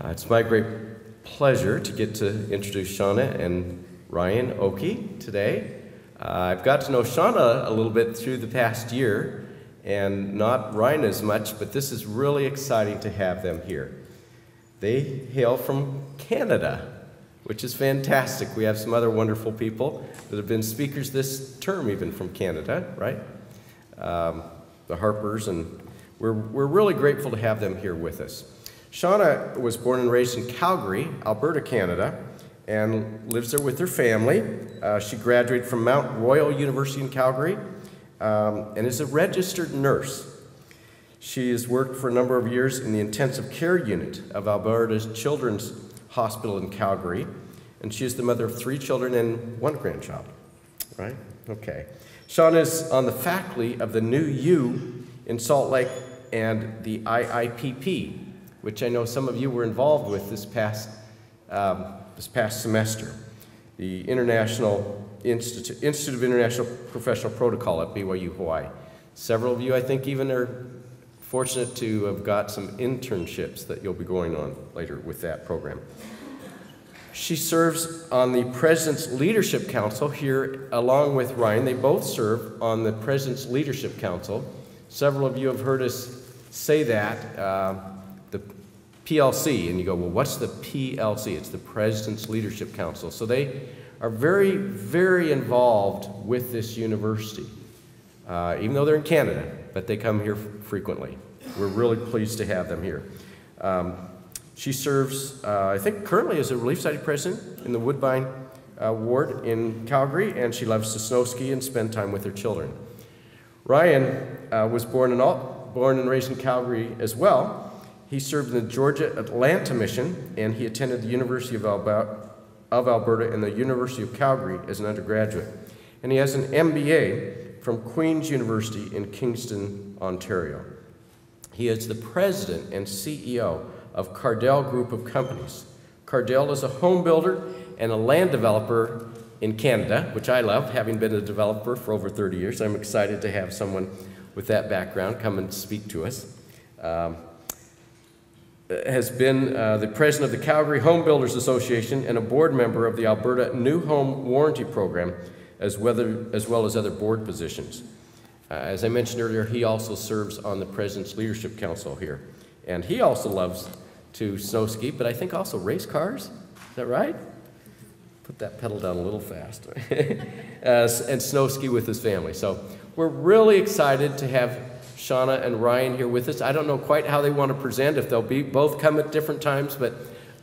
It's my great pleasure to get to introduce Shauna and Ryan Ockey today. I've got to know Shauna a little bit through the past year, and not Ryan as much, but this is really exciting to have them here. They hail from Canada, which is fantastic. We have some other wonderful people that have been speakers this term, even from Canada, right? The Harpers, and we're really grateful to have them here with us. Shauna was born and raised in Calgary, Alberta, Canada, and lives there with her family. She graduated from Mount Royal University in Calgary and is a registered nurse. She has worked for a number of years in the intensive care unit of Alberta's Children's Hospital in Calgary, and she is the mother of 3 children and 1 grandchild, right? Okay. Shauna is on the faculty of the New U in Salt Lake and the IIPP, which I know some of you were involved with this past semester, the International Institute of International Professional Protocol at BYU, Hawaii. Several of you, I think, even are fortunate to have got some internships that you'll be going on later with that program. She serves on the President's Leadership Council here along with Ryan. They both serve on the President's Leadership Council. Several of you have heard us say that, the PLC, and you go, well, what's the PLC? It's the President's Leadership Council. So they are very, very involved with this university, even though they're in Canada, but they come here frequently. We're really pleased to have them here. She serves, I think, currently as a Relief Society president in the Woodbine ward in Calgary, and she loves to snow ski and spend time with her children. Ryan was born and raised in Calgary as well. He served in the Georgia Atlanta mission, and he attended the University of Alberta and the University of Calgary as an undergraduate. And he has an MBA from Queen's University in Kingston, Ontario. He is the president and CEO of Cartel Group of Companies. Cartel is a home builder and a land developer in Canada, which I love, having been a developer for over 30 years. I'm excited to have someone with that background come and speak to us. Has been the president of the Calgary Home Builders Association and a board member of the Alberta New Home Warranty Program, as well as other board positions. As I mentioned earlier, he also serves on the President's Leadership Council here. And he also loves to snow ski, but I think also race cars. Is that right? Put that pedal down a little fast. And snow ski with his family. So we're really excited to have Shauna and Ryan here with us. I don't know quite how they want to present, if they'll both come at different times, but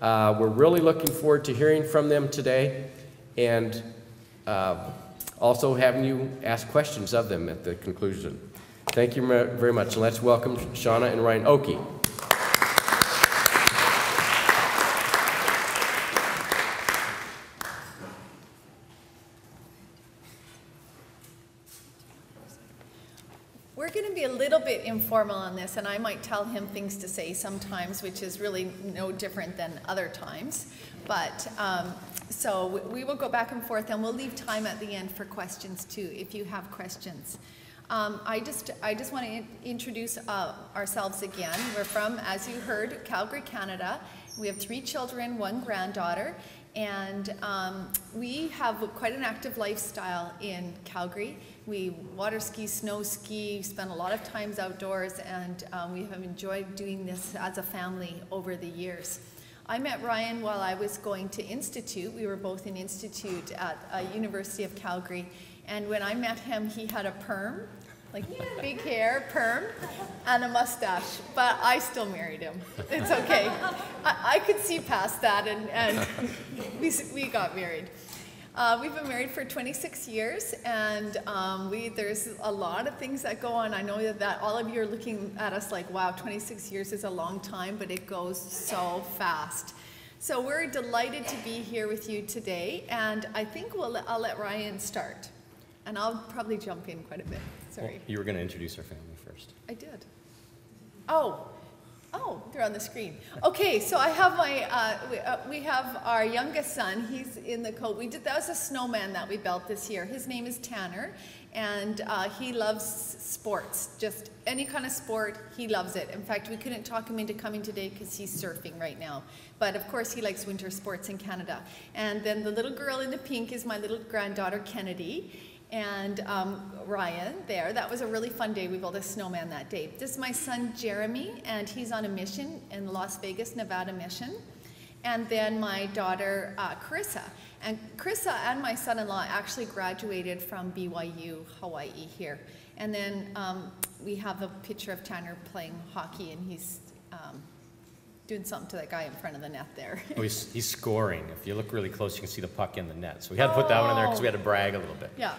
we're really looking forward to hearing from them today and also having you ask questions of them at the conclusion. Thank you very much, and let's welcome Shauna and Ryan Ockey. We're going to be a little bit informal on this, and I might tell him things to say sometimes, which is really no different than other times. But so we will go back and forth, and we'll leave time at the end for questions too, if you have questions. I just want to introduce ourselves again. We're from, as you heard, Calgary, Canada. We have 3 children, 1 granddaughter, and we have quite an active lifestyle in Calgary. We water ski, snow ski, spend a lot of times outdoors, and we have enjoyed doing this as a family over the years. I met Ryan while I was going to Institute. We were both in Institute at University of Calgary, and when I met him, he had a perm, like big hair, perm, and a mustache, but I still married him. It's okay. I could see past that, and we got married. We've been married for 26 years, and there's a lot of things that go on. I know that all of you are looking at us like, wow, 26 years is a long time, but it goes so fast. So we're delighted to be here with you today, and I think I'll let Ryan start, and I'll probably jump in quite a bit. Sorry. Well, you were going to introduce our family first. I did. Oh, Oh, they're on the screen. Okay, so I have my, we have our youngest son. He's in the coat. That was a snowman that we built this year. His name is Tanner, and he loves sports. Just any kind of sport, he loves it. In fact, we couldn't talk him into coming today because he's surfing right now. But of course, he likes winter sports in Canada. And then the little girl in the pink is my little granddaughter, Kennedy. And Ryan there. That was a really fun day. We built a snowman that day. This is my son Jeremy, and he's on a mission in Las Vegas, Nevada mission. And then my daughter Carissa. And Carissa and my son-in-law actually graduated from BYU, Hawaii here. And then we have a picture of Tanner playing hockey, and he's doing something to that guy in front of the net there. Oh, he's scoring. If you look really close, you can see the puck in the net. So we had to put that one in there because we had to brag a little bit. Yeah.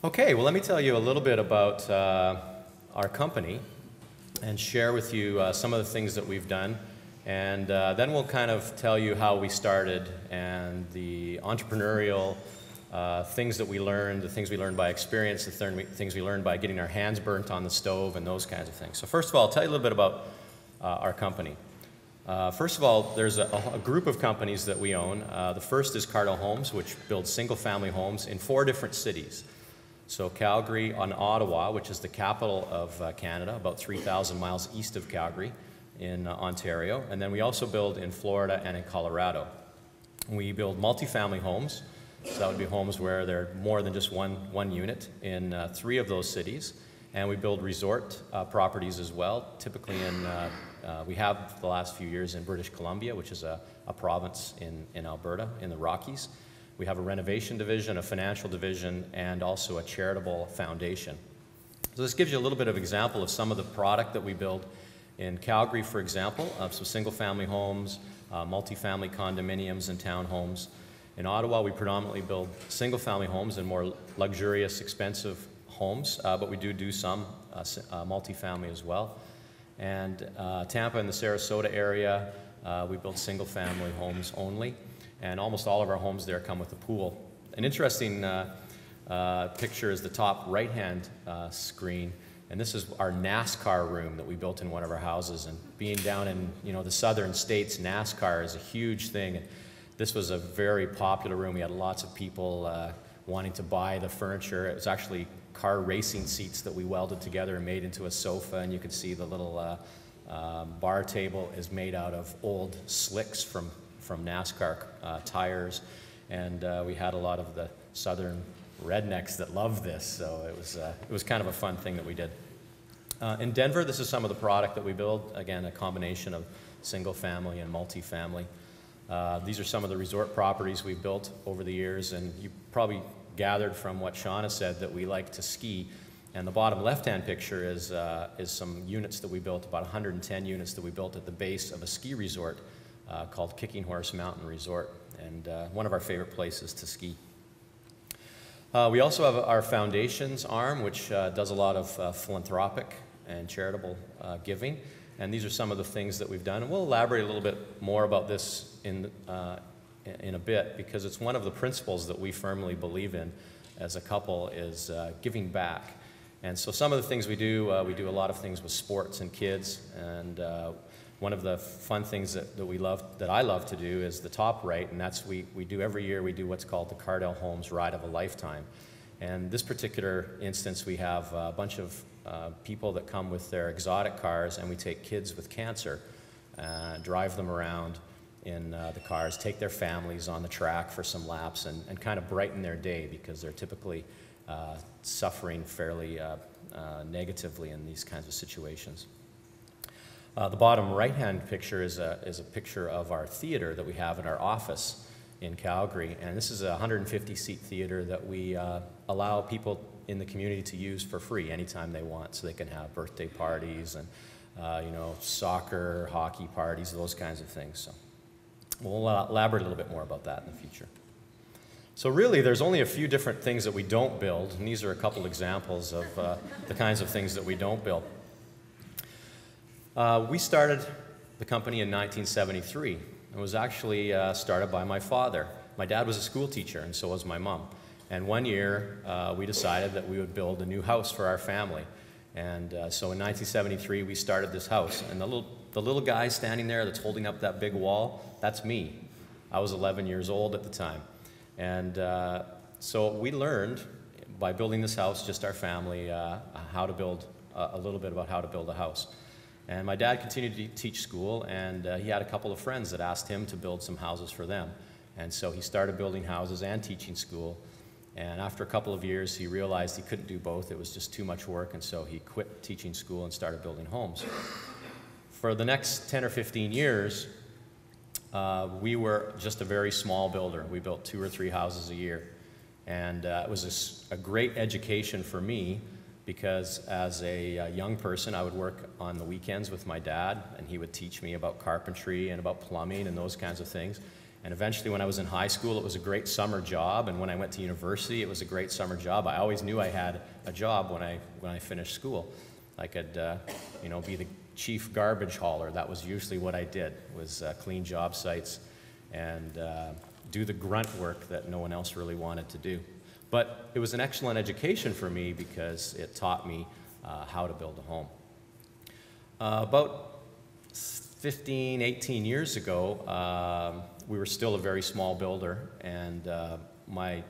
Okay, well, let me tell you a little bit about our company and share with you some of the things that we've done. And then we'll kind of tell you how we started and the entrepreneurial things that we learned, the things we learned by experience, the things we learned by getting our hands burnt on the stove and those kinds of things. So first of all, I'll tell you a little bit about our company. First of all, there's a group of companies that we own. The first is Cartel Homes, which builds single-family homes in 4 different cities. So Calgary and Ottawa, which is the capital of Canada, about 3,000 miles east of Calgary in Ontario. And then we also build in Florida and in Colorado. We build multifamily homes. So that would be homes where there are more than just one unit in 3 of those cities. And we build resort properties as well, typically we have the last few years in British Columbia, which is a province in Alberta, in the Rockies. We have a renovation division, a financial division, and also a charitable foundation. So this gives you a little bit of example of some of the product that we build in Calgary, for example, some single-family homes, multifamily condominiums and townhomes. In Ottawa, we predominantly build single-family homes and more luxurious, expensive homes, but we do some multifamily as well. And Tampa and the Sarasota area, we build single-family homes only. And almost all of our homes there come with a pool. An interesting picture is the top right-hand screen, and this is our Nascar room that we built in one of our houses. And being down in the southern states, NASCAR is a huge thing. This was a very popular room. We had lots of people wanting to buy the furniture. It was actually car racing seats that we welded together and made into a sofa, and you can see the little bar table is made out of old slicks from NASCAR tires, and we had a lot of the southern rednecks that loved this, so it was kind of a fun thing that we did. In Denver, this is some of the product that we build. Again, a combination of single family and multifamily. These are some of the resort properties we've built over the years, and you probably gathered from what Shauna said that we like to ski. And the bottom left-hand picture is some units that we built, about 110 units that we built at the base of a ski resort called Kicking Horse Mountain Resort, and one of our favorite places to ski. We also have our foundations arm, which does a lot of philanthropic and charitable giving, and these are some of the things that we've done. And we'll elaborate a little bit more about this in a bit, because it's one of the principles that we firmly believe in as a couple is giving back. And so some of the things we do a lot of things with sports and kids, and one of the fun things that I love to do is the top right, and that's we do every year, we do what's called the Cartel Homes Ride of a Lifetime. And this particular instance, we have a bunch of people that come with their exotic cars, and we take kids with cancer, drive them around in the cars, take their families on the track for some laps, and kind of brighten their day, because they're typically suffering fairly negatively in these kinds of situations. The bottom right-hand picture is a picture of our theater that we have in our office in Calgary, and this is a 150-seat theater that we allow people in the community to use for free anytime they want, so they can have birthday parties and soccer, hockey parties, those kinds of things. So we'll elaborate a little bit more about that in the future. So really, there's only a few different things that we don't build, and these are a couple examples of the kinds of things that we don't build. We started the company in 1973. It was actually started by my father. My dad was a school teacher, and so was my mom. And one year, we decided that we would build a new house for our family. And so in 1973, we started this house. And the little guy standing there that's holding up that big wall, that's me. I was 11 years old at the time. And so we learned, by building this house, just our family, how to build, a little bit about how to build a house. And my dad continued to teach school, and he had a couple of friends that asked him to build some houses for them. And so he started building houses and teaching school. And after a couple of years, he realized he couldn't do both. It was just too much work, and so he quit teaching school and started building homes. For the next 10 or 15 years, we were just a very small builder. We built 2 or 3 houses a year. And it was a great education for me, because as a young person, I would work on the weekends with my dad, and he would teach me about carpentry and about plumbing and those kinds of things. And eventually, when I was in high school, it was a great summer job, and when I went to university, it was a great summer job. I always knew I had a job when I finished school. I could, be the chief garbage hauler. That was usually what I did, was clean job sites and do the grunt work that no one else really wanted to do. But it was an excellent education for me, because it taught me how to build a home. About 15, 18 years ago, we were still a very small builder, and my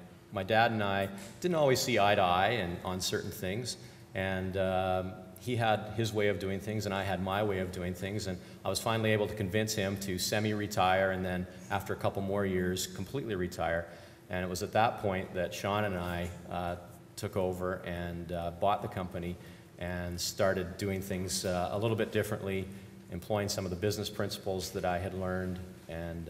dad and I didn't always see eye to eye on certain things, and he had his way of doing things, and I had my way of doing things, and I was finally able to convince him to semi-retire, and then after a couple more years, completely retire. And it was at that point that Shauna and I took over and bought the company and started doing things a little bit differently, employing some of the business principles that I had learned, and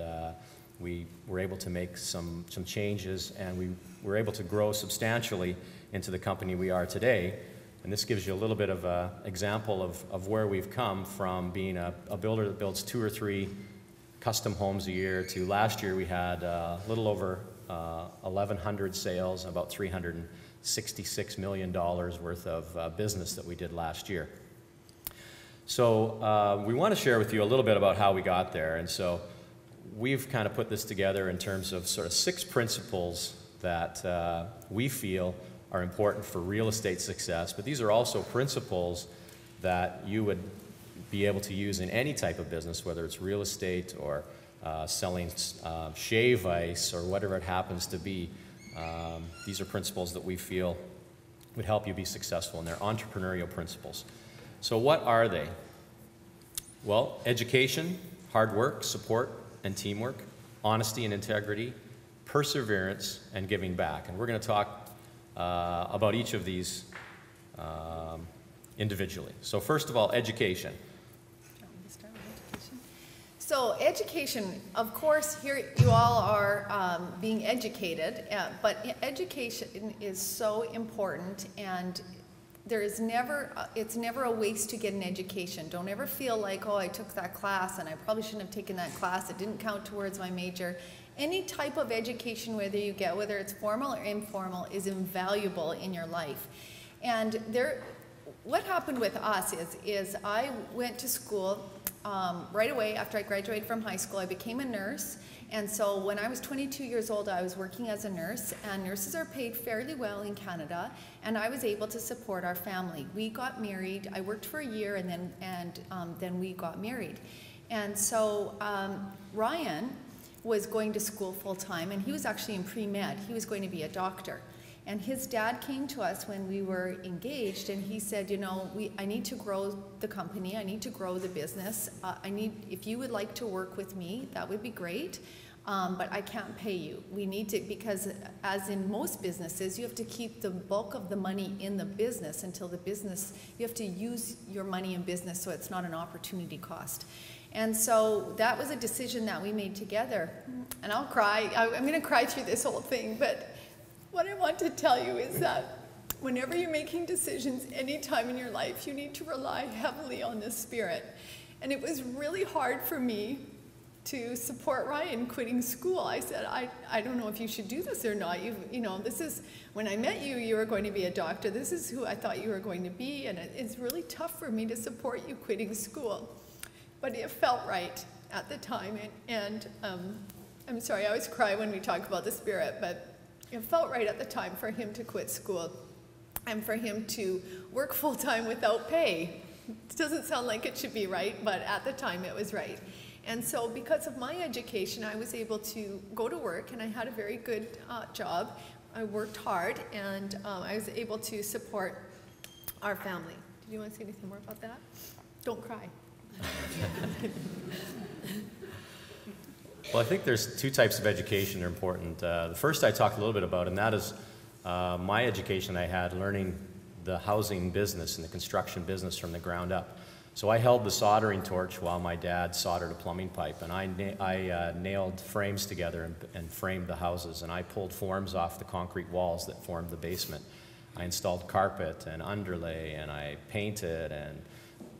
we were able to make some changes, and we were able to grow substantially into the company we are today. And this gives you a little bit of an example of where we've come from being a builder that builds 2 or 3 custom homes a year to last year we had a little over 1,100 sales, about $366 million worth of business that we did last year. So we want to share with you a little bit about how we got there. And so we've kind of put this together in terms of sort of 6 principles that we feel are important for real estate success. But these are also principles that you would be able to use in any type of business, whether it's real estate or selling shave ice or whatever it happens to be. These are principles that we feel would help you be successful, and they're entrepreneurial principles. So what are they? Well, education, hard work, support, and teamwork, honesty and integrity, perseverance, and giving back. And we're going to talk about each of these individually. So first of all, education. So education, of course, here you all are being educated, but education is so important, and there is never, it's never a waste to get an education. Don't ever feel like, oh, I took that class and I probably shouldn't have taken that class. It didn't count towards my major. Any type of education, whether it's formal or informal, is invaluable in your life. And what happened with us is I went to school right away after I graduated from high school. I became a nurse, and so when I was 22 years old, I was working as a nurse, and nurses are paid fairly well in Canada, and I was able to support our family. We got married. I worked for a year, and then we got married. And so Ryan was going to school full-time, and he was actually in pre-med. He was going to be a doctor. And his dad came to us when we were engaged, and he said, you know, I need to grow the company, I need to grow the business. If you would like to work with me, that would be great, but I can't pay you. We need to, because as in most businesses, you have to keep the bulk of the money in the business until the business, you have to use your money in business so it's not an opportunity cost. And so that was a decision that we made together. And I'll cry, I'm gonna cry through this whole thing, but what I want to tell you is that whenever you're making decisions any time in your life, you need to rely heavily on the Spirit. And it was really hard for me to support Ryan quitting school. I said, I don't know if you should do this or not. You know, this is, when I met you, you were going to be a doctor. This is who I thought you were going to be, and it's really tough for me to support you quitting school. But it felt right at the time, and I'm sorry, I always cry when we talk about the Spirit, but it felt right at the time for him to quit school. and for him to work full-time without pay. It doesn't sound like it should be right, but at the time it was right. And so because of my education, I was able to go to work, and I had a very good job. I worked hard, and I was able to support our family. Did you want to say anything more about that? Don't cry. Well, I think there's two types of education that are important. The first I talked a little bit about, and that is my education I had learning the housing business and the construction business from the ground up. So I held the soldering torch while my dad soldered a plumbing pipe, and I nailed frames together and framed the houses, and I pulled forms off the concrete walls that formed the basement. I installed carpet and underlay, and I painted and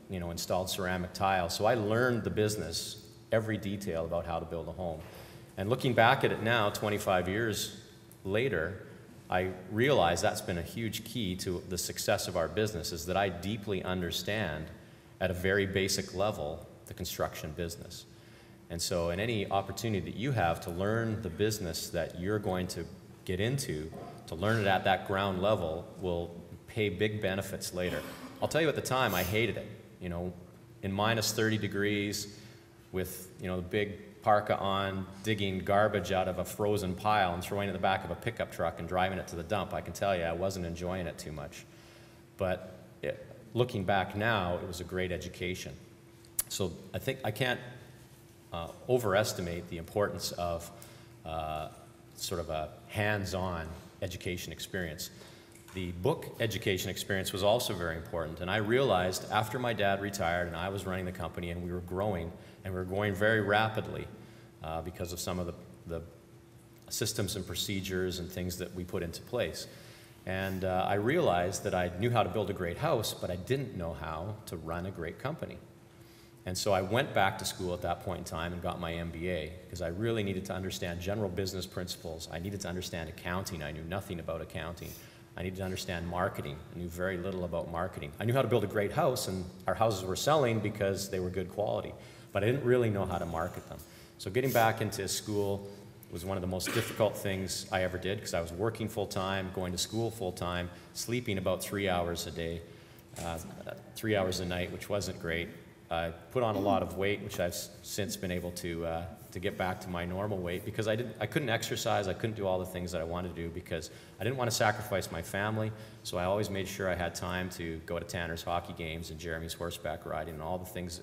installed ceramic tile. So I learned the business, every detail about how to build a home. And looking back at it now, 25 years later, I realize that's been a huge key to the success of our business, is that I deeply understand at a very basic level the construction business. And so in any opportunity that you have to learn the business that you're going to get into, to learn it at that ground level will pay big benefits later. I'll tell you at the time I hated it. In minus 30 degrees with the big parka on, digging garbage out of a frozen pile and throwing it in the back of a pickup truck and driving it to the dump. I can tell you I wasn't enjoying it too much. But looking back now, it was a great education. So I think I can't overestimate the importance of sort of a hands-on education experience. The book education experience was also very important, and I realized after my dad retired and I was running the company and we were growing, and we were growing very rapidly because of some of the systems and procedures and things that we put into place. And I realized that I knew how to build a great house, but I didn't know how to run a great company. And so I went back to school at that point in time and got my MBA, because I really needed to understand general business principles. I needed to understand accounting. I knew nothing about accounting. I needed to understand marketing. I knew very little about marketing. I knew how to build a great house, and our houses were selling because they were good quality, but I didn't really know how to market them. So getting back into school was one of the most difficult things I ever did, because I was working full-time, going to school full-time, sleeping about 3 hours a day, 3 hours a night, which wasn't great. I put on a lot of weight, which I've since been able to get back to my normal weight, because I couldn't exercise, I couldn't do all the things that I wanted to do, because I didn't want to sacrifice my family, so I always made sure I had time to go to Tanner's hockey games and Jeremy's horseback riding and all the things,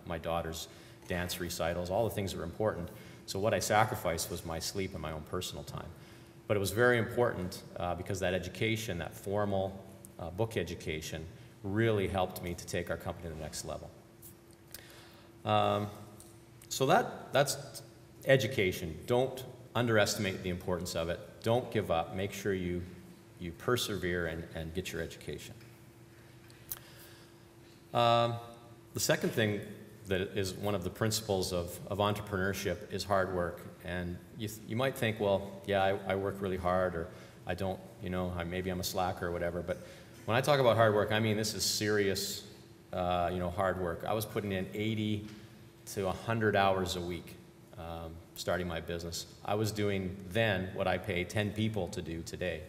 my daughter's dance recitals, all the things that were important. So what I sacrificed was my sleep and my own personal time. But it was very important because that education, that formal book education, really helped me to take our company to the next level. So that's education. Don't underestimate the importance of it. Don't give up. Make sure you persevere and get your education. The second thing that is one of the principles of entrepreneurship is hard work. And you might think, well, yeah, I work really hard, or I don't, maybe I'm a slacker or whatever. But when I talk about hard work, I mean this is serious, hard work. I was putting in 80 to 100 hours a week starting my business. I was doing then what I pay 10 people to do today.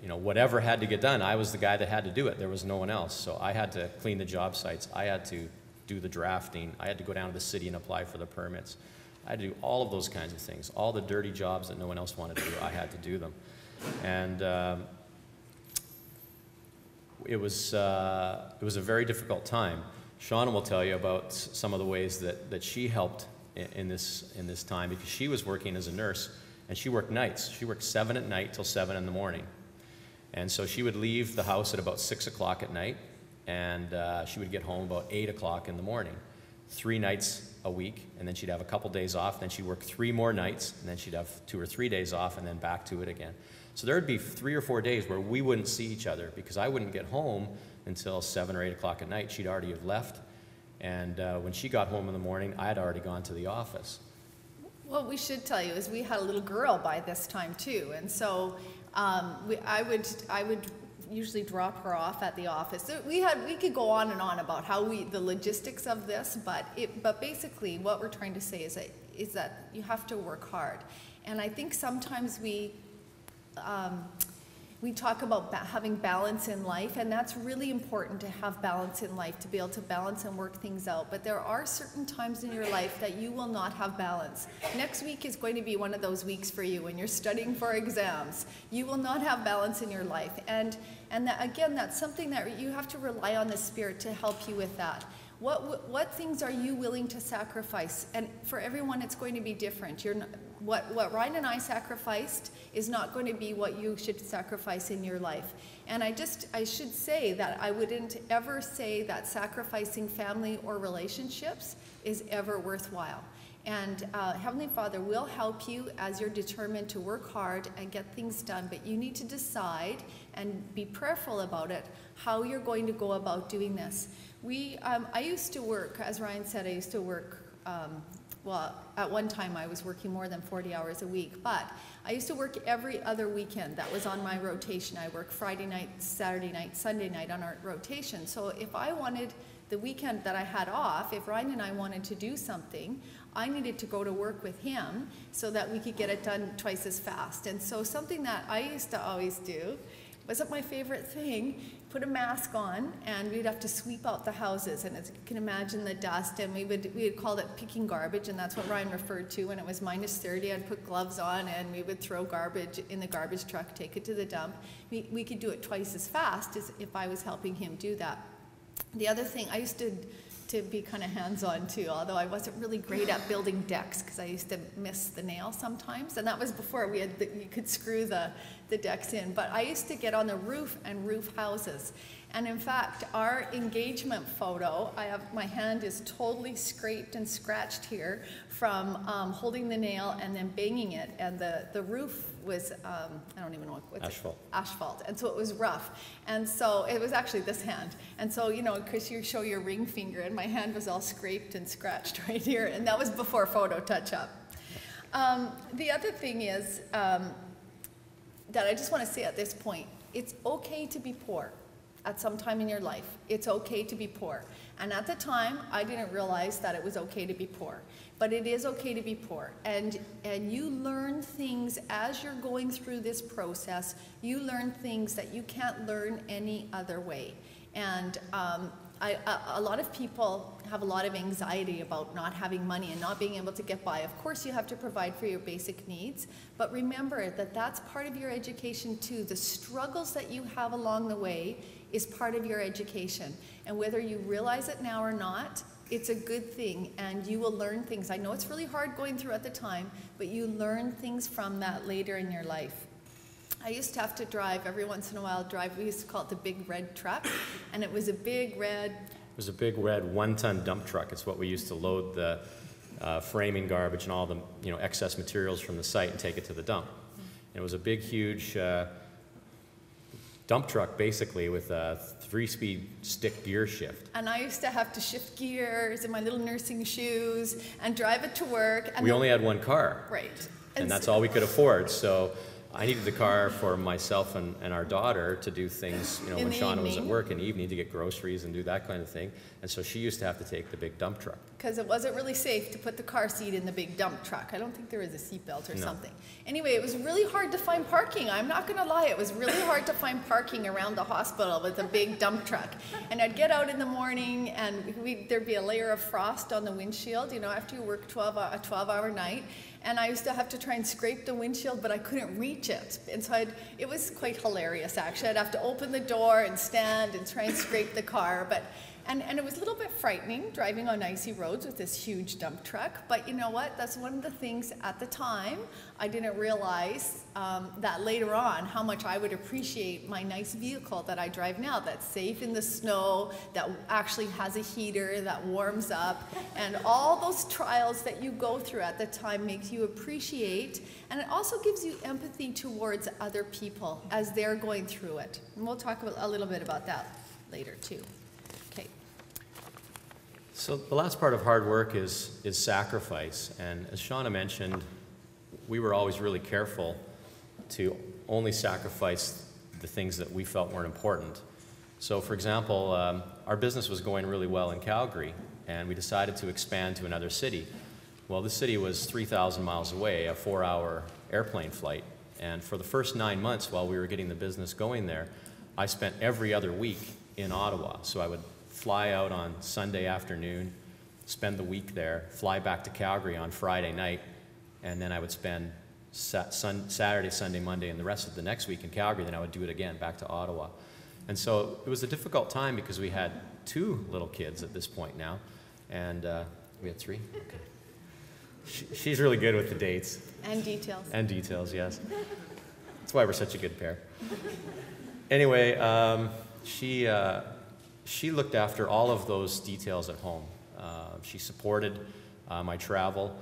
Whatever had to get done, I was the guy that had to do it. There was no one else. So I had to clean the job sites. I had to do the drafting. I had to go down to the city and apply for the permits. I had to do all of those kinds of things. All the dirty jobs that no one else wanted to do, I had to do them. And it was a very difficult time. Shauna will tell you about some of the ways that she helped in this time, because she was working as a nurse, and she worked nights. She worked 7 at night till 7 in the morning. And so she would leave the house at about 6 o'clock at night, and she would get home about 8 o'clock in the morning, 3 nights a week, and then she'd have a couple days off, then she'd work 3 more nights, and then she'd have 2 or 3 days off, and then back to it again. So there would be 3 or 4 days where we wouldn't see each other, because I wouldn't get home until 7 or 8 o'clock at night. She'd already have left, and when she got home in the morning, I had already gone to the office. What we should tell you is we had a little girl by this time too, and so I would usually drop her off at the office. So we could go on and on about how the logistics of this, but basically what we're trying to say is that you have to work hard. And I think sometimes we we talk about having balance in life, and that's really important to have balance in life, to be able to balance and work things out. But there are certain times in your life that you will not have balance. Next week is going to be one of those weeks for you when you're studying for exams. You will not have balance in your life. And that, again, that's something that you have to rely on the Spirit to help you with that. What things are you willing to sacrifice? And for everyone, it's going to be different. What Ryan and I sacrificed is not going to be what you should sacrifice in your life. And I should say that I wouldn't ever say that sacrificing family or relationships is ever worthwhile. And Heavenly Father will help you as you're determined to work hard and get things done, but you need to decide and be prayerful about it, how you're going to go about doing this. I used to work, as Ryan said, I used to work, well, at one time I was working more than 40 hours a week, but I used to work every other weekend. That was on my rotation. I worked Friday night, Saturday night, Sunday night on our rotation. So if I wanted the weekend that I had off, if Ryan and I wanted to do something, I needed to go to work with him so that we could get it done twice as fast. And so something that I used to always do, wasn't my favorite thing, put a mask on, and we'd have to sweep out the houses. And as you can imagine, the dust, and we had called it picking garbage, and that's what Ryan referred to. When it was minus 30, I'd put gloves on, and we would throw garbage in the garbage truck, take it to the dump. We could do it twice as fast as if I was helping him do that. The other thing, I used to be kind of hands-on too, although I wasn't really great at building decks because I used to miss the nail sometimes, and that was before you could screw the decks in. But I used to get on the roof and roof houses. And in fact, our engagement photo, my hand is totally scraped and scratched here from holding the nail and then banging it. And the roof was, I don't even know what's asphalt. Asphalt. And so it was rough. And so it was actually this hand. And so, Chris, you show your ring finger, and my hand was all scraped and scratched right here. And that was before photo touch-up. The other thing is that I just want to say at this point, it's okay to be poor. At some time in your life, it's okay to be poor. And at the time, I didn't realize that it was okay to be poor. But it is okay to be poor. And you learn things as you're going through this process. You learn things that you can't learn any other way. And a lot of people have a lot of anxiety about not having money and not being able to get by. Of course, you have to provide for your basic needs, but remember that that's part of your education too. The struggles that you have along the way is part of your education. And whether you realize it now or not, it's a good thing, and you will learn things. I know it's really hard going through at the time, but you learn things from that later in your life. I used to have to drive, every once in a while, we used to call it the big red truck, and it was a big red... It was a big red 1-ton dump truck. It's what we used to load the framing garbage and all the excess materials from the site and take it to the dump. And it was a big, huge dump truck, basically, with a 3-speed stick gear shift. And I used to have to shift gears in my little nursing shoes and drive it to work. And we only had one car. Right. And that's all we could afford. So I needed the car for myself and our daughter to do things, when Shauna was at work in the evening, to get groceries and do that kind of thing. And so she used to have to take the big dump truck. Because it wasn't really safe to put the car seat in the big dump truck. I don't think there was a seatbelt or something. Anyway, it was really hard to find parking. I'm not going to lie. It was really hard to find parking around the hospital with a big dump truck. And I'd get out in the morning, and there'd be a layer of frost on the windshield, after you work a 12-hour night. And I used to have to try and scrape the windshield, but I couldn't reach it. And so it was quite hilarious, actually. I'd have to open the door and stand and try and scrape the car. And it was a little bit frightening driving on icy roads with this huge dump truck. But you know what? That's one of the things at the time I didn't realize that later on how much I would appreciate my nice vehicle that I drive now, that's safe in the snow, that actually has a heater, that warms up. And all those trials that you go through at the time makes you appreciate, and it also gives you empathy towards other people as they're going through it. And we'll talk a little bit about that later too. Okay. So the last part of hard work is sacrifice. And as Shauna mentioned, we were always really careful to only sacrifice the things that we felt weren't important. So for example, our business was going really well in Calgary, and we decided to expand to another city. Well, this city was 3,000 miles away, a 4-hour airplane flight. And for the first 9 months while we were getting the business going there, I spent every other week in Ottawa. So I would fly out on Sunday afternoon, spend the week there, fly back to Calgary on Friday night, and then I would spend Saturday, Sunday, Monday, and the rest of the next week in Calgary. Then I would do it again back to Ottawa. And so it was a difficult time because we had 2 little kids at this point now, and we had 3? Okay. She's really good with the dates. And details. And details, yes. That's why we're such a good pair. Anyway, she looked after all of those details at home. She supported my travel.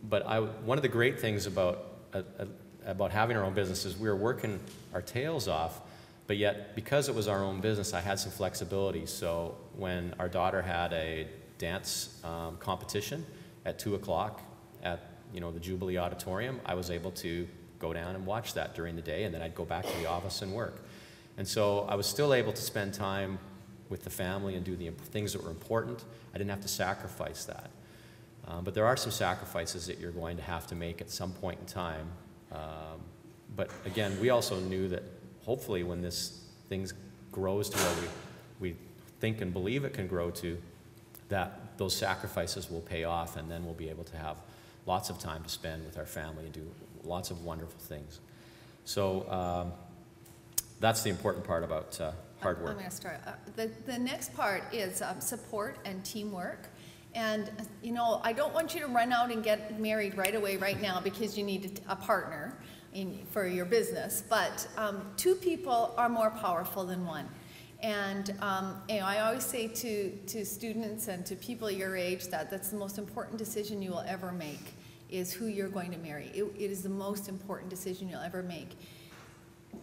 But one of the great things about having our own business is we were working our tails off, but yet because it was our own business, I had some flexibility. So when our daughter had a dance competition at 2 o'clock at the Jubilee Auditorium, I was able to go down and watch that during the day, and then I'd go back to the office and work. And so I was still able to spend time with the family and do the things that were important. I didn't have to sacrifice that. But there are some sacrifices that you're going to have to make at some point in time. But again, we also knew that hopefully when this thing grows to where we think and believe it can grow to, that those sacrifices will pay off, and then we'll be able to have lots of time to spend with our family and do lots of wonderful things. So that's the important part about hard work. I'm going to start. The next part is support and teamwork. And, I don't want you to run out and get married right away, right now, because you need a partner for your business. But 2 people are more powerful than 1. And I always say to students and to people your age that that's the most important decision you will ever make, is who you're going to marry. It is the most important decision you'll ever make.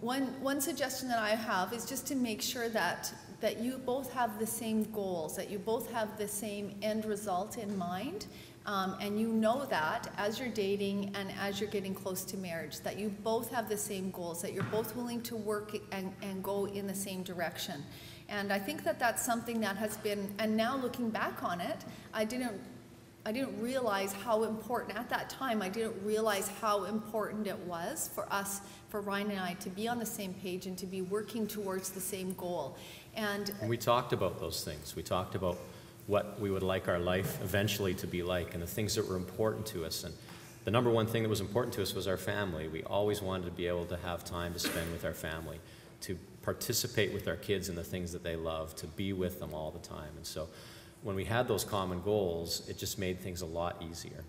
One suggestion that I have is just to make sure that you both have the same goals, that you both have the same end result in mind, and you know that as you're dating and as you're getting close to marriage, that you both have the same goals, that you're both willing to work and go in the same direction. And I think that that's something that has been, and now looking back on it, I didn't realize how important, at that time, I didn't realize how important it was for us, for Ryan and I, to be on the same page and to be working towards the same goal. And we talked about those things. We talked about what we would like our life eventually to be like and the things that were important to us. And the number one thing that was important to us was our family. We always wanted to be able to have time to spend with our family, to participate with our kids in the things that they love, to be with them all the time. And so when we had those common goals, it just made things a lot easier.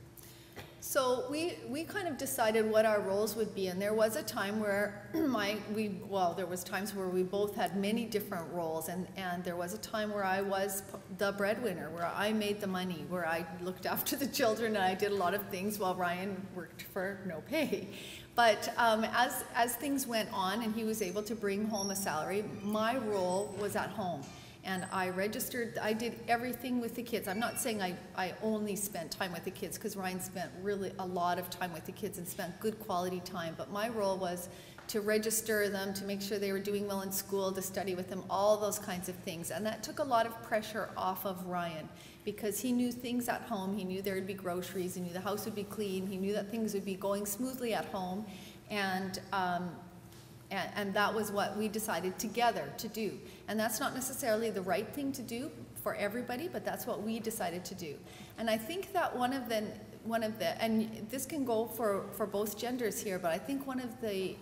So we kind of decided what our roles would be, and there was a time where there was times where we both had many different roles, and there was a time where I was the breadwinner, where I made the money, where I looked after the children, and I did a lot of things while Ryan worked for no pay. But as things went on and he was able to bring home a salary, my role was at home. And I registered, I did everything with the kids. I'm not saying I only spent time with the kids, because Ryan spent really a lot of time with the kids and spent good quality time. But my role was to register them, to make sure they were doing well in school, to study with them, all those kinds of things. And that took a lot of pressure off of Ryan, because he knew things at home. He knew there would be groceries. He knew the house would be clean. He knew that things would be going smoothly at home. And that was what we decided together to do. And that's not necessarily the right thing to do for everybody, but that's what we decided to do. And I think that one of the, and this can go for both genders here, but I think one of the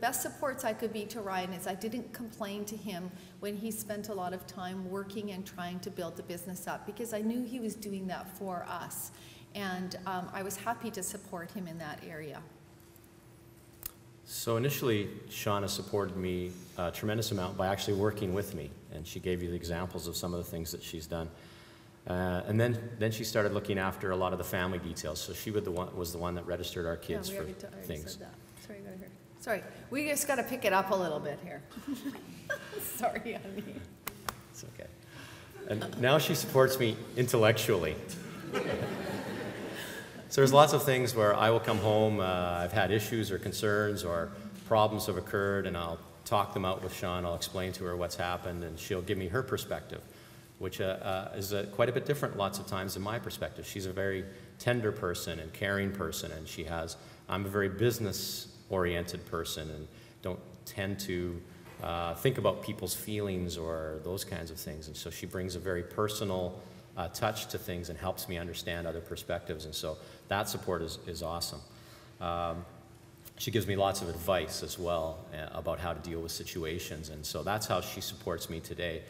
best supports I could be to Ryan is I didn't complain to him when he spent a lot of time working and trying to build the business up, because I knew he was doing that for us. And I was happy to support him in that area. So initially, Shauna supported me a tremendous amount by actually working with me, and she gave you the examples of some of the things that she's done. And then she started looking after a lot of the family details. So she was the one that registered our kids for things. Said that. Sorry, go ahead. Sorry, we just got to pick it up a little bit here. Sorry, honey. It's okay. And now she supports me intellectually. So there's lots of things where I will come home, I've had issues or concerns or problems have occurred, and I'll talk them out with Shauna. I'll explain to her what's happened, and she'll give me her perspective, which is quite a bit different lots of times than my perspective. She's a very tender person and caring person, and I'm a very business business-oriented person and don't tend to think about people's feelings or those kinds of things. And so she brings a very personal touch to things and helps me understand other perspectives. And so that support is awesome. She gives me lots of advice as well about how to deal with situations. And so that's how she supports me today.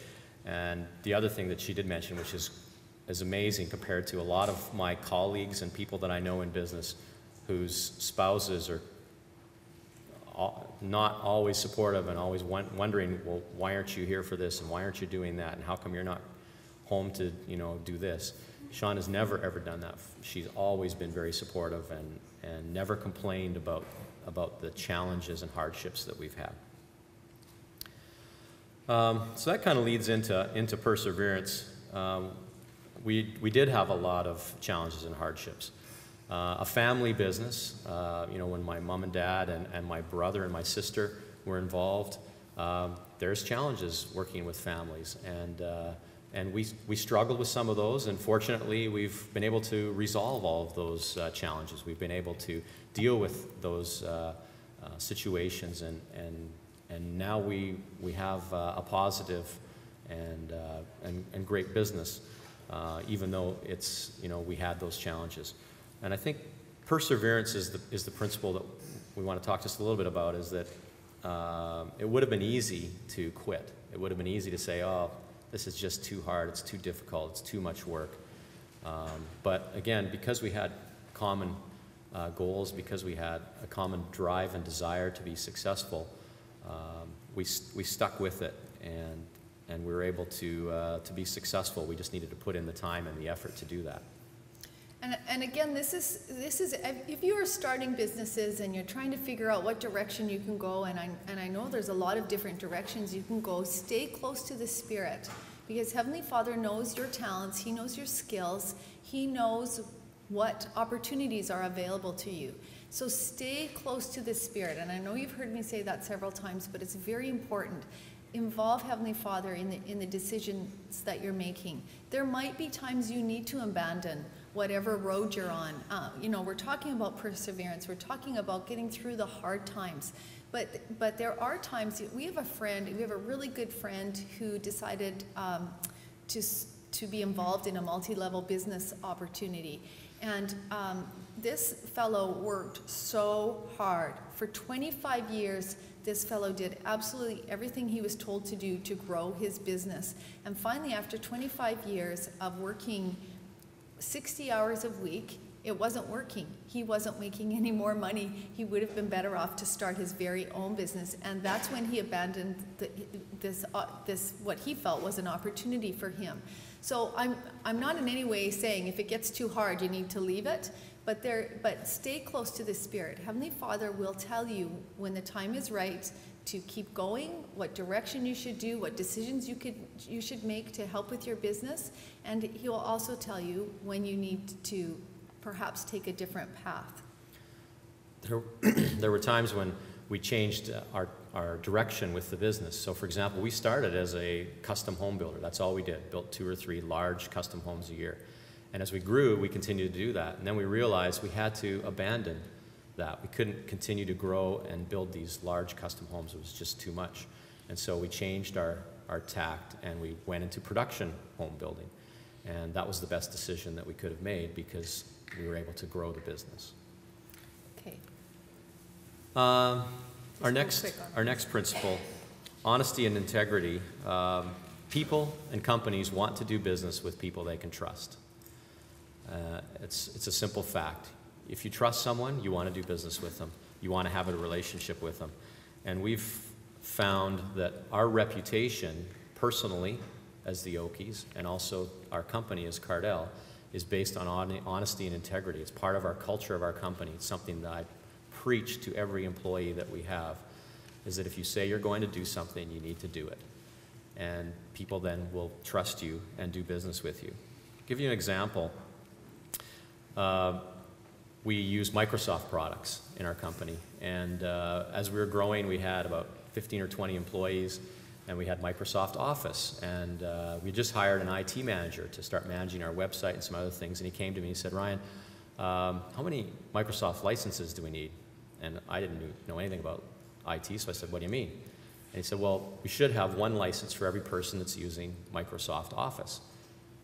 And the other thing that she did mention, which is amazing compared to a lot of my colleagues and people that I know in business whose spouses are not always supportive and always wondering, well, why aren't you here for this and why aren't you doing that and how come you're not home to, you know, do this. Shauna has never ever done that. She's always been very supportive and never complained about the challenges and hardships that we've had. So that kind of leads into perseverance. We did have a lot of challenges and hardships. A family business, you know, when my mom and dad and my brother and my sister were involved, there's challenges working with families, and we struggled with some of those, and fortunately we've been able to resolve all of those challenges. We've been able to deal with those situations, and now we have a positive and great business, even though it's, you know, we had those challenges. And I think perseverance is the principle that we want to talk just a little bit about, is that it would have been easy to quit. It would have been easy to say, oh, this is just too hard, it's too difficult, it's too much work. But again, because we had common goals, because we had a common drive and desire to be successful, we stuck with it, and we were able to be successful. We just needed to put in the time and the effort to do that. And again, this is if you are starting businesses and you're trying to figure out what direction you can go, and I know there's a lot of different directions you can go, stay close to the Spirit, because Heavenly Father knows your talents, He knows your skills, He knows what opportunities are available to you. So stay close to the Spirit, and I know you've heard me say that several times, but it's very important. Involve Heavenly Father in the decisions that you're making. There might be times you need to abandon whatever road you're on. You know, we're talking about perseverance. We're talking about getting through the hard times. But there are times, we have a really good friend who decided to be involved in a multi-level business opportunity. And this fellow worked so hard. For 25 years, this fellow did absolutely everything he was told to do to grow his business. And finally, after 25 years of working 60 hours a week, it wasn't working. He wasn't making any more money. He would have been better off to start his very own business. And that's when he abandoned this what he felt was an opportunity for him. So I'm not in any way saying if it gets too hard, you need to leave it. But stay close to the Spirit. Heavenly Father will tell you when the time is right to keep going, what direction you should do, what decisions you should make to help with your business, and He will also tell you when you need to perhaps take a different path. There were times when we changed our direction with the business. So for example, we started as a custom home builder. That's all we did, built 2 or 3 large custom homes a year. And as we grew, we continued to do that. And then we realized we had to abandon that. We couldn't continue to grow and build these large custom homes. It was just too much. And so we changed our tact and we went into production home building. And that was the best decision that we could have made because we were able to grow the business. Okay. Our next principle, honesty and integrity. People and companies want to do business with people they can trust. It's a simple fact. If you trust someone, you want to do business with them. You want to have a relationship with them. And we've found that our reputation, personally, as the Ockeys, and also our company as Cartel, is based on honesty and integrity. It's part of our culture of our company. It's something that I preach to every employee that we have, is that if you say you're going to do something, you need to do it. And people then will trust you and do business with you. I'll give you an example. We use Microsoft products in our company, and as we were growing, we had about 15 or 20 employees, and we had Microsoft Office, and we just hired an IT manager to start managing our website and some other things, and he came to me and he said, Ryan, how many Microsoft licenses do we need? And I didn't know anything about IT, so I said, what do you mean? And he said, well, we should have one license for every person that's using Microsoft Office.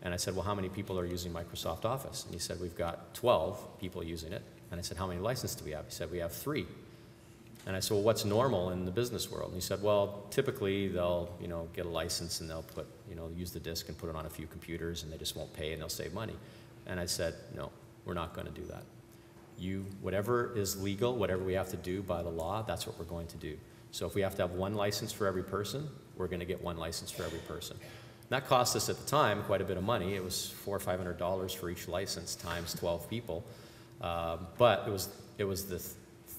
And I said, well, how many people are using Microsoft Office? And he said, we've got 12 people using it. And I said, how many licenses do we have? He said, we have 3. And I said, well, what's normal in the business world? And he said, well, typically they'll, get a license and they'll put, use the disk and put it on a few computers and they just won't pay and they'll save money. And I said, no, we're not going to do that. Whatever is legal, whatever we have to do by the law, that's what we're going to do. So if we have to have one license for every person, we're going to get one license for every person. And that cost us at the time quite a bit of money. It was $400 or $500 for each license times 12 people. But it was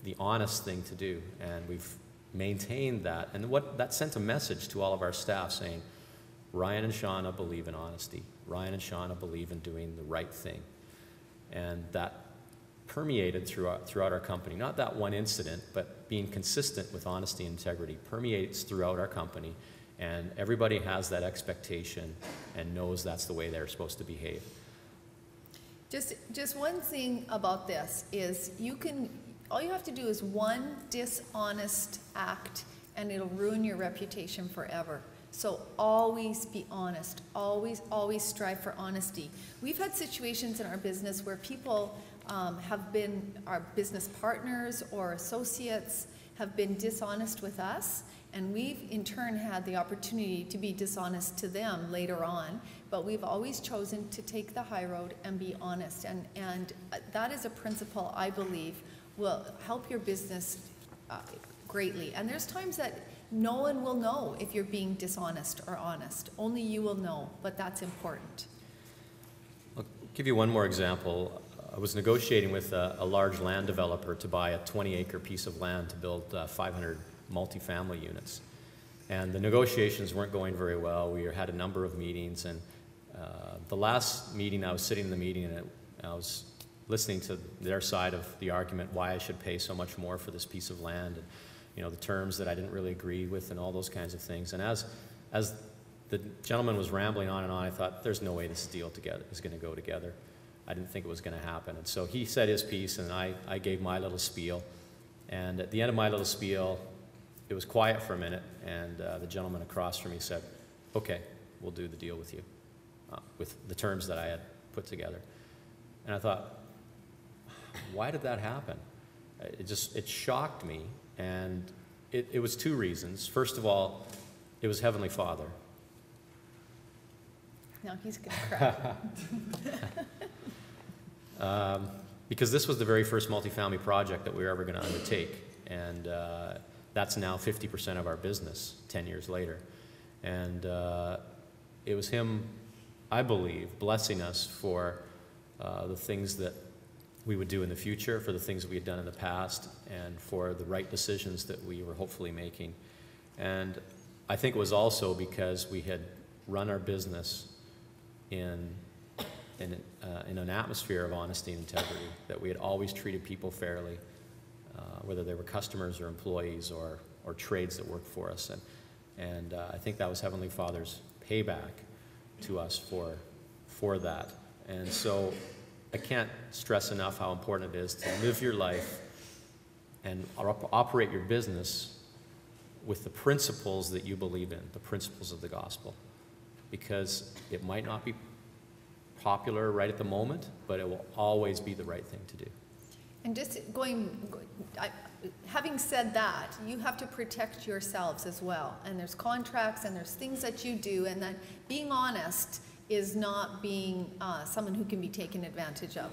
the honest thing to do, and we've maintained that. And that sent a message to all of our staff saying, Ryan and Shauna believe in honesty. Ryan and Shauna believe in doing the right thing. And that permeated throughout our company. Not that one incident, but being consistent with honesty and integrity permeates throughout our company, and everybody has that expectation and knows that's the way they're supposed to behave. Just one thing about this is all you have to do is one dishonest act and it'll ruin your reputation forever. So always be honest. Always strive for honesty. We've had situations in our business where people have been, our business partners or associates have been dishonest with us, and we've in turn had the opportunity to be dishonest to them later on, but we've always chosen to take the high road and be honest, and that is a principle I believe will help your business greatly. And there's times that no one will know if you're being dishonest or honest. Only you will know, but that's important. I'll give you one more example. I was negotiating with a large land developer to buy a 20-acre piece of land to build 500 multifamily units. And the negotiations weren't going very well. We had a number of meetings, and the last meeting, I was sitting in the meeting and I was listening to their side of the argument, why I should pay so much more for this piece of land, and the terms that I didn't really agree with and all those kinds of things. And as the gentleman was rambling on and on, I thought, there's no way this deal is going to go together. I didn't think it was going to happen. And so he said his piece, and I gave my little spiel. And at the end of my little spiel, it was quiet for a minute, and the gentleman across from me said, okay, we'll do the deal with you, with the terms that I had put together. And I thought, why did that happen? It shocked me, and it was 2 reasons. First of all, it was Heavenly Father. Now he's going to cry. Because this was the very first multifamily project that we were ever going to undertake, and that's now 50% of our business 10 years later. And it was him, I believe, blessing us for the things that we would do in the future, for the things that we had done in the past, and for the right decisions that we were hopefully making. And I think it was also because we had run our business in an atmosphere of honesty and integrity, that we had always treated people fairly, whether they were customers or employees or trades that worked for us. And I think that was Heavenly Father's payback to us for that. And so I can't stress enough how important it is to live your life and operate your business with the principles that you believe in, the principles of the gospel. Because it might not be popular right at the moment, but it will always be the right thing to do. And just having said that, you have to protect yourselves as well. And there's contracts and there's things that you do, and that being honest is not being someone who can be taken advantage of.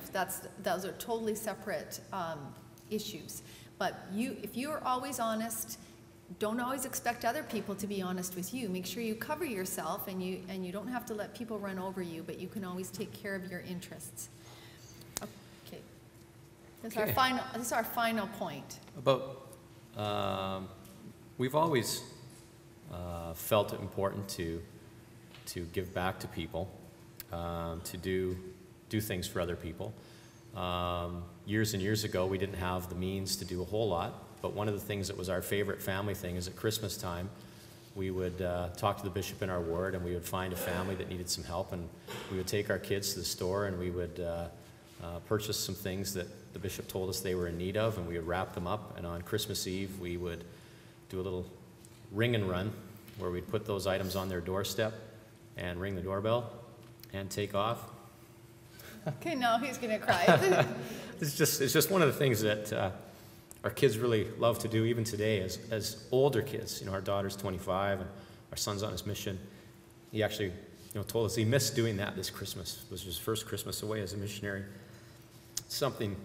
Those are totally separate issues. But if you are always honest, don't always expect other people to be honest with you. Make sure you cover yourself, and you don't have to let people run over you, but you can always take care of your interests. Okay. This is our final point. We've always felt it important to give back to people, to do things for other people. Years and years ago, we didn't have the means to do a whole lot, but one of the things that was our favorite family thing is at Christmas time, we would talk to the bishop in our ward, and we would find a family that needed some help, and we would take our kids to the store, and we would purchase some things that the bishop told us they were in need of, and we would wrap them up. And on Christmas Eve, we would do a little ring and run where we'd put those items on their doorstep and ring the doorbell and take off. Okay, now he's going to cry. It's just one of the things that our kids really love to do, even today as older kids. You know, our daughter's 25 and our son's on his mission. He actually, told us he missed doing that this Christmas. It was his first Christmas away as a missionary. Something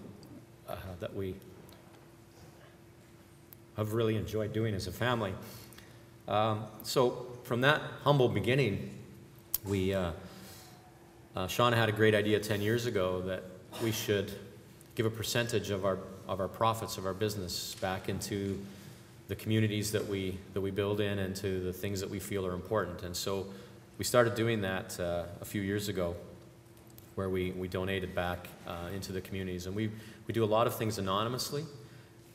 that we have really enjoyed doing as a family. So from that humble beginning, Shauna had a great idea 10 years ago that we should give a percentage of our profits of our business back into the communities that we build in and to the things that we feel are important. And so we started doing that a few years ago, where we donated back into the communities. And we do a lot of things anonymously,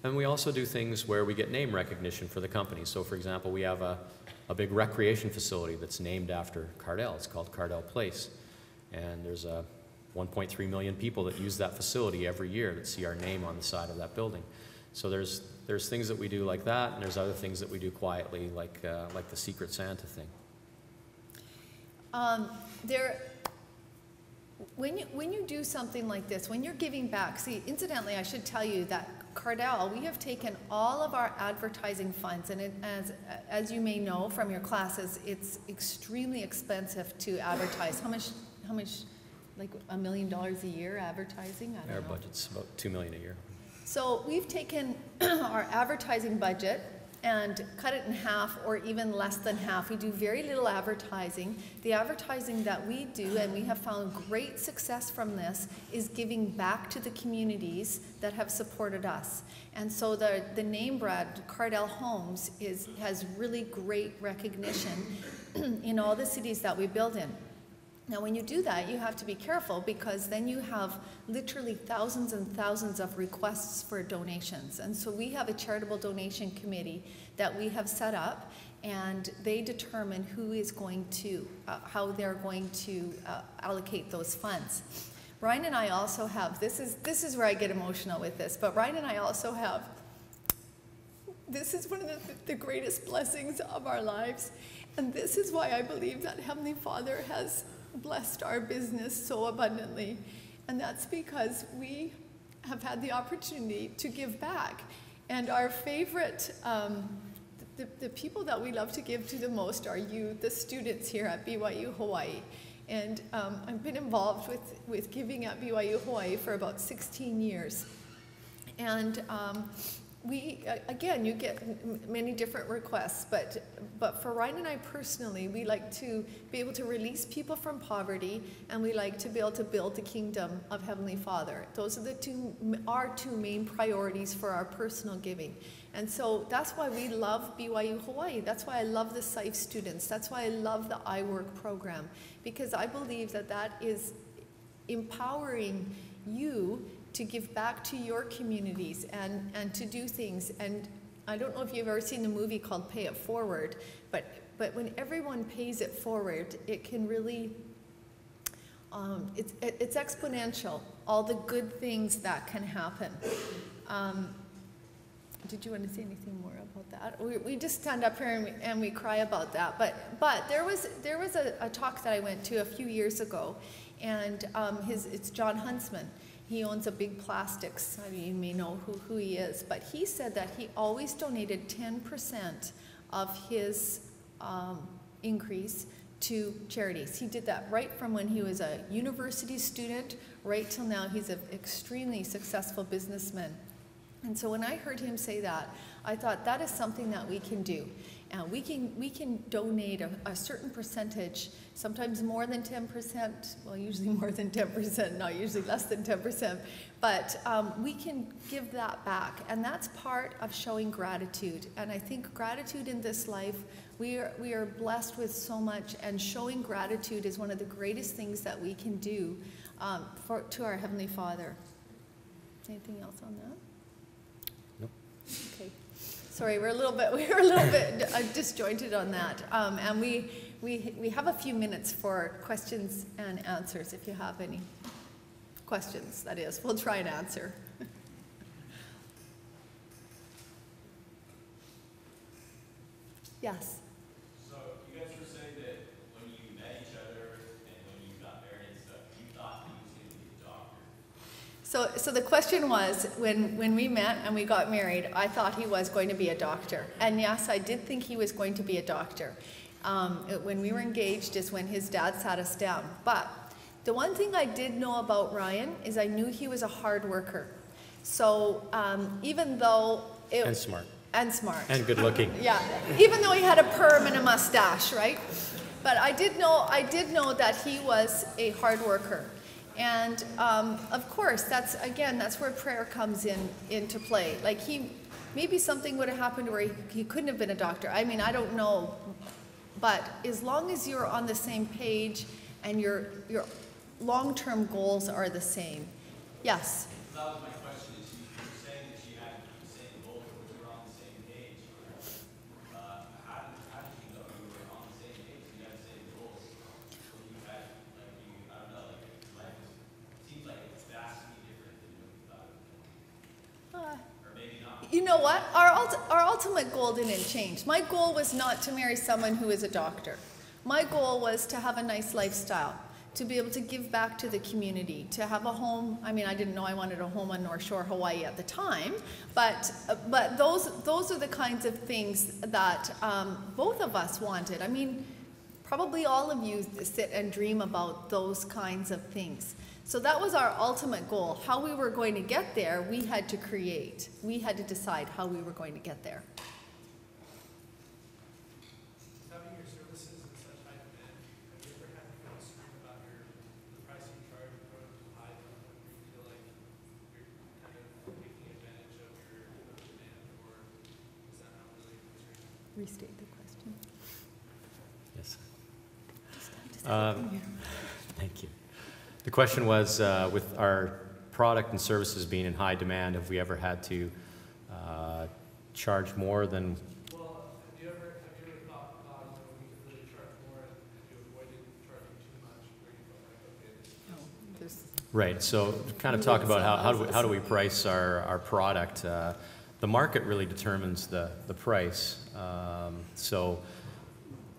and we also do things where we get name recognition for the company. So for example, we have a big recreation facility that's named after Cartel. It's called Cartel Place. And there's 1.3 million people that use that facility every year that see our name on the side of that building. So there's things that we do like that, and there's other things that we do quietly, like the Secret Santa thing. When you do something like this, when you're giving back, see, incidentally, I should tell you that Cartel, we have taken all of our advertising funds, and as you may know from your classes, it's extremely expensive to advertise. How much, like $1 million a year advertising? I don't know. Our budget's about $2 million a year. So we've taken our advertising budget and cut it in half, or even less than half. We do very little advertising. The advertising that we do, and we have found great success from this, is giving back to the communities that have supported us. And so the name brand, Cartel Homes, has really great recognition in all the cities that we build in. Now, when you do that, you have to be careful, because then you have literally thousands and thousands of requests for donations. And so we have a charitable donation committee that we have set up, and they determine who is going to, how they're going to allocate those funds. Ryan and I also have, this is where I get emotional with this, but Ryan and I also have, this is one of the greatest blessings of our lives. And this is why I believe that Heavenly Father has blessed our business so abundantly, and that's because we have had the opportunity to give back. And our favorite, the people that we love to give to the most are you, the students here at BYU Hawaii. And I've been involved with giving at BYU Hawaii for about 16 years. And again, you get many different requests, but for Ryan and I personally, we like to be able to release people from poverty, and we like to be able to build the kingdom of Heavenly Father. Those are our two main priorities for our personal giving. And so that's why we love BYU Hawaii. That's why I love the SIFE students. That's why I love the iWork program, because I believe that is empowering you to give back to your communities and to do things. And I don't know if you've ever seen the movie called Pay It Forward, but when everyone pays it forward, it can really, it's exponential, all the good things that can happen. Did you want to say anything more about that? We just stand up here and we cry about that. But there was a talk that I went to a few years ago, and it's John Huntsman. He owns a big plastics. I mean, you may know who he is, but he said that he always donated 10% of his increase to charities. He did that right from when he was a university student right till now. He's an extremely successful businessman. And so when I heard him say that, I thought that is something that we can do. And we can donate a certain percentage, sometimes more than 10%, well, usually more than 10%, not usually less than 10%, but we can give that back. And that's part of showing gratitude. And I think gratitude in this life, we are blessed with so much, and showing gratitude is one of the greatest things that we can do to our Heavenly Father. Anything else on that? Okay, sorry, we were a little bit disjointed on that, and we have a few minutes for questions and answers. If you have any questions, that is, we'll try and answer. Yes. So you guys were saying that when you met each other and when you got married and stuff, you thought he was going to be a doctor. So the question was, when we met and we got married, I thought he was going to be a doctor. And yes, I did think he was going to be a doctor. When we were engaged is when his dad sat us down. But the one thing I did know about Ryan is I knew he was a hard worker. So even though... And smart. And smart. And good looking. Yeah, even though he had a perm and a mustache, right? But I did know that he was a hard worker. And of course, that's where prayer comes into play. Like maybe something would have happened where he couldn't have been a doctor. I mean, I don't know. But as long as you're on the same page and your long-term goals are the same. Yes? That was my question, is you were saying that you had the same goals, but you were on the same page. How did you know you were on the same page? You had the same goals. So you had, I don't know, life seems like it's vastly different than what you thought it would be. Or maybe not. You know what? Our ultimate goal didn't change. My goal was not to marry someone who is a doctor. My goal was to have a nice lifestyle, to be able to give back to the community, to have a home. I mean, I didn't know I wanted a home on North Shore, Hawaii at the time, but those are the kinds of things that both of us wanted. I mean, probably all of you sit and dream about those kinds of things. So that was our ultimate goal. How we were going to get there, we had to create. We had to decide how we were going to get there. Having your services in such high demand, have you ever had to feel concerned about the price you charge or too high to the point where you feel like you're kind of taking advantage of your demand, or is that not really a concern? Restate the question. Yes. Thank Thank you. The question was, with our product and services being in high demand, have we ever had to charge more than... Well, have you ever thought, we could really charge more, and you avoided charging too much, where you felt like, okay, Right, so kind of talk about how do we price our product. The market really determines the price. So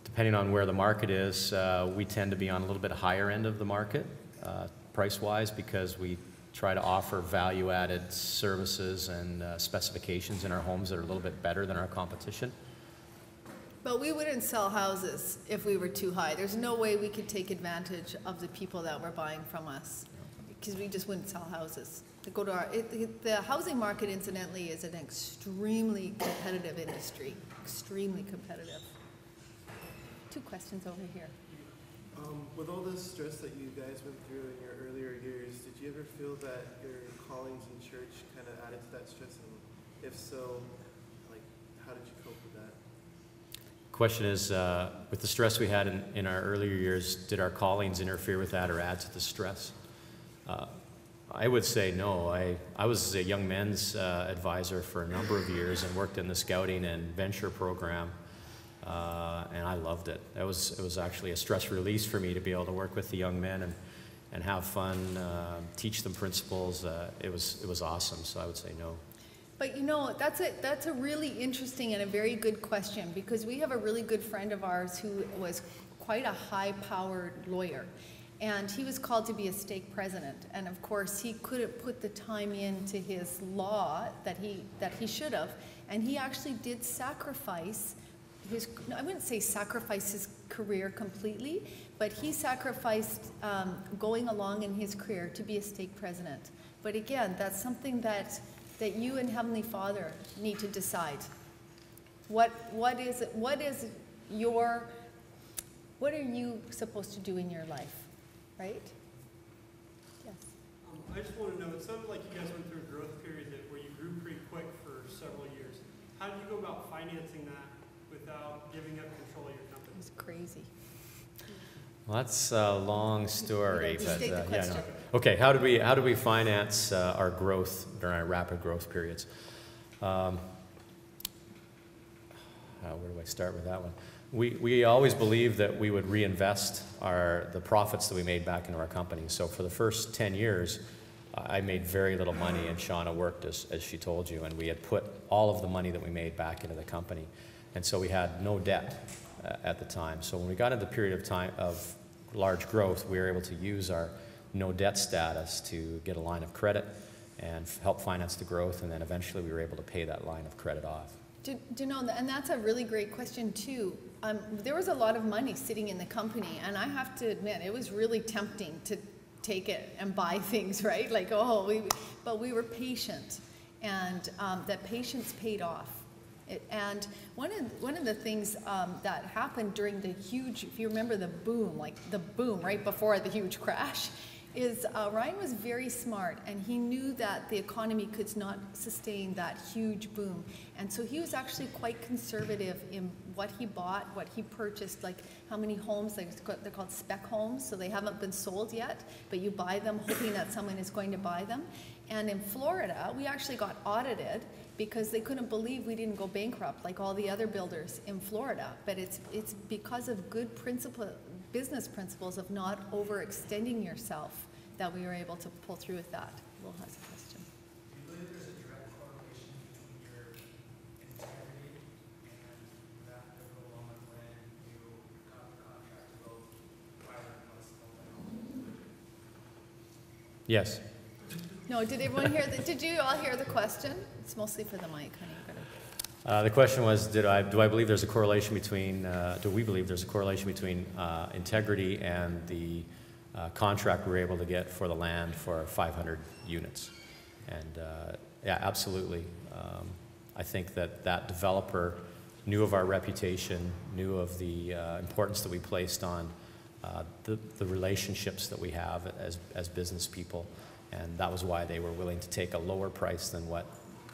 depending on where the market is, we tend to be on a little bit higher end of the market, price-wise, because we try to offer value-added services and specifications in our homes that are a little bit better than our competition. But we wouldn't sell houses if we were too high. There's no way we could take advantage of the people that were buying from us, because we just wouldn't sell houses. The housing market, incidentally, is an extremely competitive industry, extremely competitive. Two questions over here. With all the stress that you guys went through in your earlier years, did you ever feel that your callings in church kind of added to that stress? And if so, like, how did you cope with that? Question is, with the stress we had in our earlier years, did our callings interfere with that or add to the stress? I would say no. I was a young men's advisor for a number of years and worked in the scouting and venture program. And I loved it. It was actually a stress release for me to be able to work with the young men and have fun, teach them principles. It was awesome, so I would say no. But you know, that's a really interesting and a very good question, because we have a really good friend of ours who was quite a high-powered lawyer. And he was called to be a stake president. And of course, he couldn't put the time into his law that he should have. And he actually did sacrifice I wouldn't say sacrifice his career completely, but he sacrificed going along in his career to be a stake president. But again, that's something that you and Heavenly Father need to decide. What are you supposed to do in your life, right? Yes. I just want to know, it sounded like you guys went through a growth period where you grew pretty quick for several years. How did you go about financing that without giving up control of your company? It's crazy. Well, that's a long story, but State the question. no. Okay, how do we finance our growth during our rapid growth periods? Where do I start with that one? We always believed that we would reinvest the profits that we made back into our company. So for the first 10 years, I made very little money, and Shauna worked, as she told you, and we had put all of the money that we made back into the company. And so we had no debt at the time. So when we got into the period of time of large growth, we were able to use our no debt status to get a line of credit and help finance the growth, and then eventually we were able to pay that line of credit off. Do you know, and that's a really great question too. There was a lot of money sitting in the company, and I have to admit, it was really tempting to take it and buy things, right? Like, but we were patient, and that patience paid off. And one of the things that happened during the huge, if you remember the boom, like the boom right before the huge crash, is Ryan was very smart, and he knew that the economy could not sustain that huge boom. And so he was actually quite conservative in what he bought, what he purchased, like how many homes, they're called spec homes, so they haven't been sold yet, but you buy them hoping that someone is going to buy them. And in Florida, we actually got audited because they couldn't believe we didn't go bankrupt like all the other builders in Florida. But it's because of good business principles of not overextending yourself that we were able to pull through with that. Will has a question. Do you believe there's a direct correlation between your integrity and that pivotal moment when you got the contract to go private and less? Yes. No, did everyone hear did you all hear the question? It's mostly for the mic, honey. The question was, do I believe there's a correlation between, do we believe there's a correlation between integrity and the contract we were able to get for the land for 500 units? And yeah, absolutely. I think that developer knew of our reputation, knew of the importance that we placed on the relationships that we have as business people, and that was why they were willing to take a lower price than what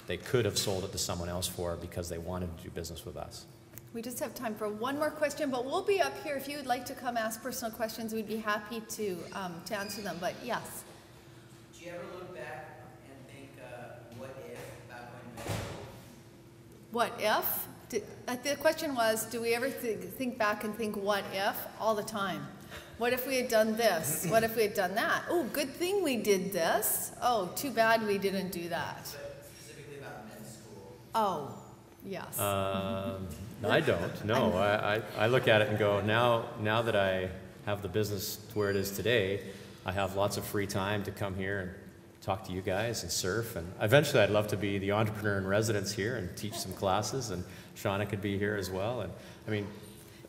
they could have sold it to someone else for, because they wanted to do business with us. We just have time for one more question, but we'll be up here. If you would like to come ask personal questions, we'd be happy to answer them. But yes. Do you ever look back and think, what if, back when you met? What if? The question was, do we ever think back and think, what if? All the time. What if we had done this? What if we had done that? Oh, good thing we did this. Oh, too bad we didn't do that. Specifically about men's school. Oh, yes. I don't. No, I look at it and go, now that I have the business to where it is today, I have lots of free time to come here and talk to you guys and surf. And eventually I'd love to be the entrepreneur in residence here and teach some classes, and Shauna could be here as well. And I mean,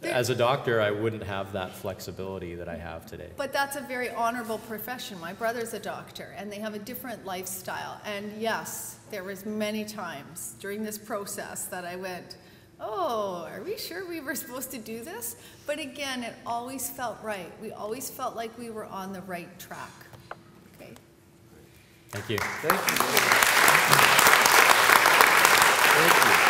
as a doctor, I wouldn't have that flexibility that I have today. But that's a very honorable profession. My brother's a doctor, and they have a different lifestyle. And yes, there was many times during this process that I went, oh, are we sure we were supposed to do this? But again, it always felt right. We always felt like we were on the right track. Okay. Thank you. Thank you. Thank you.